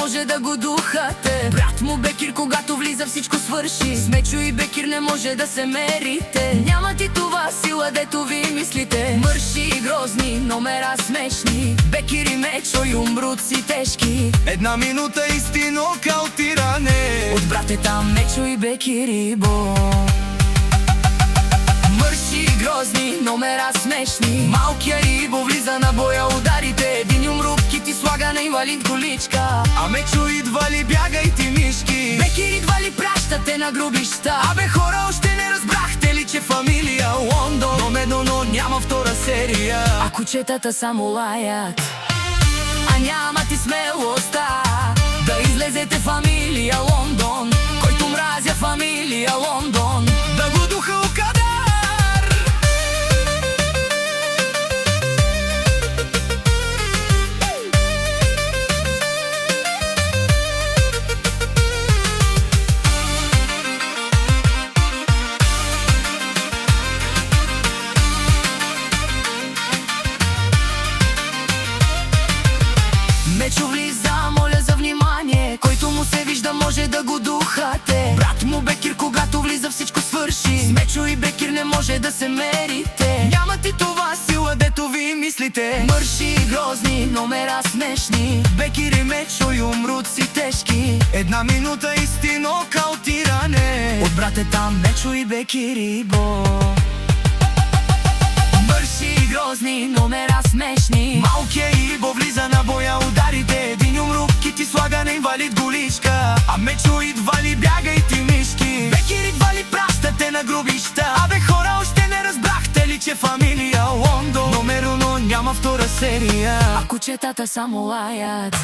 може да го духате. Брат му Бекир, когато влиза, всичко свърши. С Мечо и Бекир не може да се мерите. Няма ти това сила, дето ви мислите. Мърши и грозни, номера смешни. Бекир и Мечо и умруци тежки. Една минута истинно калтиране. От брате там Мечо и Бекир и Бо. Мърши и грозни, номера смешни. Малкия Ибо влиза на боя, ударите. Един юмрук ти слага на инвалид количка. А Мечо идва ли, бягай ти мишки. Бекир идва ли, пращате на грубища. Абе хора, още не разбрахте ли, че фамилия Лондон номер едно, но няма втора серия. А кучетата само лаят, а нямате смелостта да излезете фамилия Лондон. Който мразя фамилия Лондон, Да го духа Окадар. Мечо влиза, моля за внимание. Който му се вижда, може да го духате. Брат му Бекир, когато влиза, всичко свърши. С Мечо и Бекир не може да се мерите. Няма ти това сила, дето ви мислите. Мърши и грозни, номера смешни. Бекир и Мечо и умруци тежки. Една минута истинно калтиране. От брате там Мечо и Бекир и Бо. Мърши и грозни, номера смешни. Малкия Ибо влиза на боя, ударите. Един юмрук ти слага на инвалид голичка. А Мечо идва ли, бягай ти мишки. Бекир идва ли, пращате на грубища. Абе хора, още не разбрахте ли, че фамилия Лондон номер едно, няма втора серия. А кучетата само лаят,